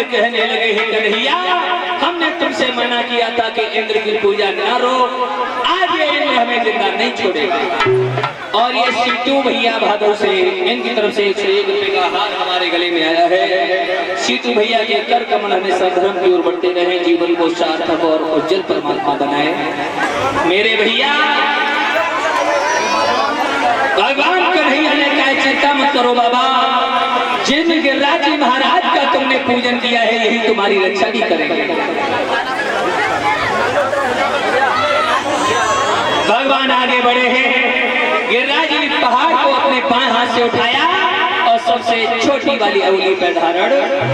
इंद्र कहने लगे हे कन्हैया, हमने तुमसे मना किया था कि इंद्र की पूजा न रो, आज ये इंद्र हमें जिंदा नहीं छोड़ेगा। और ये सीतू भैया भादव से इनकी तरफ से 101 रुपए का हार हमारे गले में आया है। सीतू भैया के कर कमल हमेशा धर्म की ओर बढ़ते रहे, जीवन को सार्थक और उज्जवल परमात्मा बनाए। मेरे भैया भगवान कन्हैया ने कहा चिंता मत करो बाबा, जिन गिरिराज जी महाराज का तुमने पूजन किया है यही तुम्हारी रक्षा भी करेंगे। भगवान आगे बढ़े हैं, गिरिराज जी पहाड़ को अपने बाएं हाथ से उठाया और सबसे छोटी वाली अंगुली पर धारण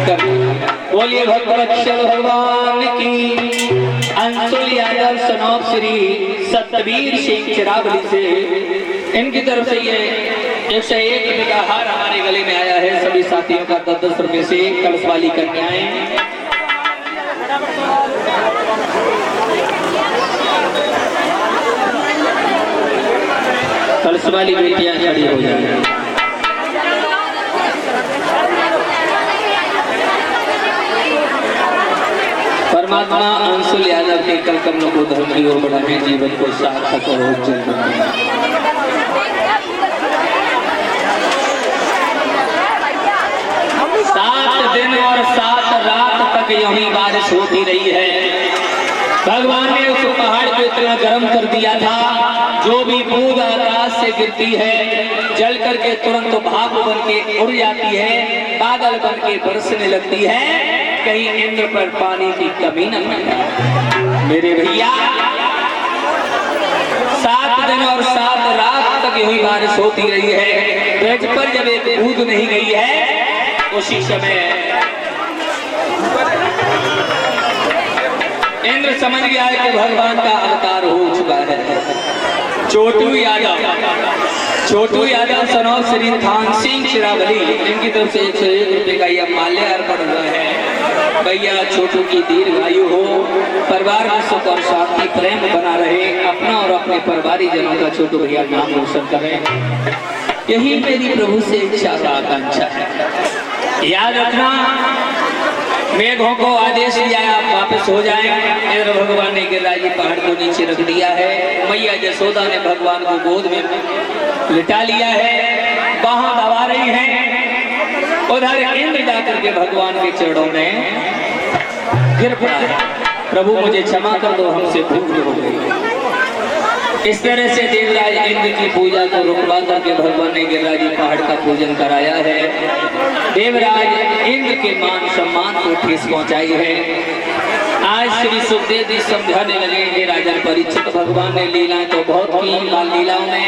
कर दिया। बोलिए भगवत्सल भगवान की। अंशुल यादव सनौप श्री सतवीर सिंह चिरावली से इनकी तरफ से ये 101 रुपए का हार हमारे गले में आया है। सभी साथियों का 10-10 रुपए से कलश वाली कन्याएं कलश वाली बेटियां खड़ी हो जाए। परमात्मा अंशुल यादव के कल कमलों को धर्म की ओर बढ़ाने, जीवन को सार्थक और उज्जवल बनाए। 7 दिन और 7 रात तक यही बारिश होती रही है। भगवान ने उस पहाड़ को इतना गर्म कर दिया था, जो भी बूंद आकाश से गिरती है जल करके तुरंत भाप बन के उड़ जाती है, बादल बन के बरसने लगती है, कहीं इंद्र पर पानी की कमी न पड़े। मेरे भैया 7 दिन और 7 रात तक यही बारिश होती रही है। ब्रज पर जब एक बूंद नहीं गई है, उसी समय इंद्र समझ गया है कि भगवान का अवतार हो चुका है। छोटू यादव सनौर श्री थान सिंह चिरावली इनकी तरफ से 101 रुपए का यह माल्य अर्पण हुआ है। भैया छोटू की दीर्घायु हो, परिवार में सुख और शांति प्रेम बना रहे, अपना और अपने परिवारी जनों का छोटू भैया नाम रोशन करें, यही मेरी प्रभु से इच्छा और आकांक्षा है। याद रखना, मेघों को आदेश दिया है आप वापस हो जाएं। इंद्र भगवान ने गिरिराज जी पहाड़ को नीचे रख दिया है। मैया जसोदा ने भगवान को गोद में लिटा लिया है, बाहां दबा रही हैं। उधर इंद्र जाकर के भगवान के चरणों में गिर पड़ा है, प्रभु मुझे क्षमा कर दो, हमसे भूल हो गई। इस तरह से देवराज इंद्र की पूजा को रुकवा करके भगवान ने गिरिराज जी पहाड़ का पूजन कराया है। देवराज इंद्र के मान सम्मान को ठेस पहुंचाई है। आज श्री सुखदेव जी समझाने लगे हैं, राजन परीक्षित भगवान ने लीलाएं तो बहुत की, बाल लीलाओं में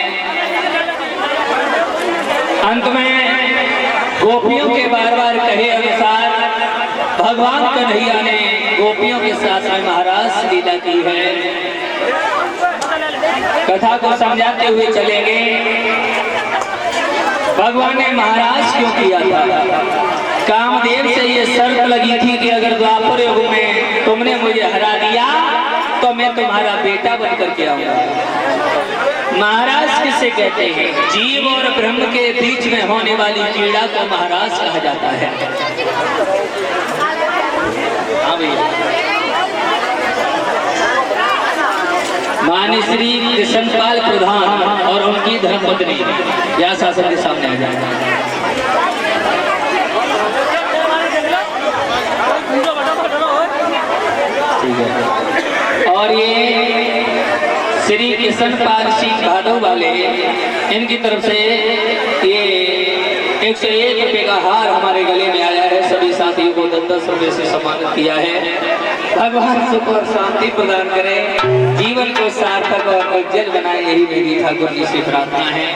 अंत में गोपियों के बार बार कहे अनुसार भगवान कन्हैया ने गोपियों के साथ में महाराज लीला की है। कथा को समझाते हुए चलेंगे, भगवान ने महाराज क्यों किया था? कामदेव से ये शर्त लगी थी कि अगर द्वापर युग में तुमने मुझे हरा दिया तो मैं तुम्हारा बेटा बनकर के आऊंगा। महाराज किसे कहते हैं? जीव और ब्रह्म के बीच में होने वाली पीड़ा को महाराज कहा जाता है। हाँ भैया, मान्य श्री कृष्णपाल प्रधान और उनकी धर्मपत्नी या शासन के सामने आ जाए। और ये श्री कृष्णपाल सिंह भादव वाले इनकी तरफ से ये 101 रुपए का हार हमारे गले में आया है। सभी साथियों को 10-10 रुपए से सम्मानित किया है। भगवान सुख और शांति प्रदान करे, जीवन को सार्थक और उज्जवल बनाए, यही मेरी ठाकुर जी से प्रार्थना है।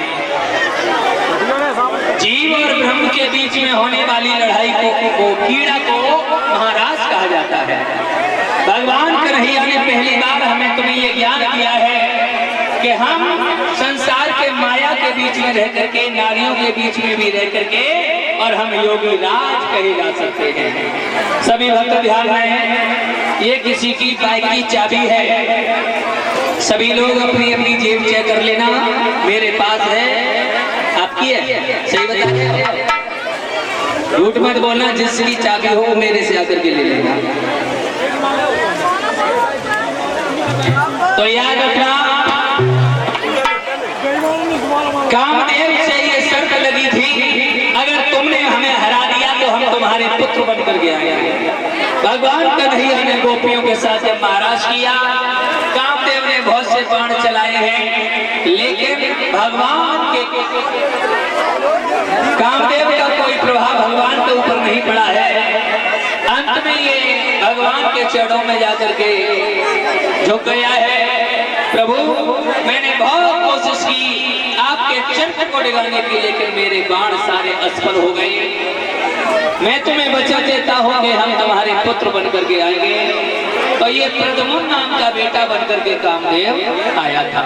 जीव और ब्रह्म के बीच में होने वाली लड़ाई को पीड़ा को महाराज कहा जाता है। भगवान कन्हैया ने पहली बार हमें तुम्हें ये ज्ञान दिया है कि हम संसार के माया के बीच में रह करके, नारियों के बीच में भी रह करके, और हम योगी राज कहे जा सकते हैं। सभी भक्त ध्यान में, ये किसी की बाइक की चाबी है। सभी लोग अपनी अपनी जेब चेक कर लेना, मेरे पास है, आपकी है, सही बता रहे हैं। झूठ मत बोलना, जिसकी चाबी हो वो मेरे से आकर के ले लेना। तो याद रखना, कामदेव से ये शर्त लगी थी, अगर तुमने हमें हरा दिया तो हम तुम्हारे पुत्र बनकर के आएंगे। भगवान कन्हैया ने गोपियों के साथ जब महाराज किया, कामदेव ने बहुत से बाण चलाए हैं, लेकिन भगवान के कामदेव का कोई प्रभाव भगवान के ऊपर नहीं पड़ा है। अंत में ये भगवान के चरणों में जाकर के झुक गया है। प्रभु, मैंने बहुत कोशिश की आपके चरण को डिगाने की, लेकिन मेरे बाण सारे असफल हो गए। मैं तुम्हें वचन देता हूं कि हम तुम्हारे पुत्र बनकर के आएंगे। तो ये प्रद्युम्न नाम का बेटा बनकर के कामदेव आया था।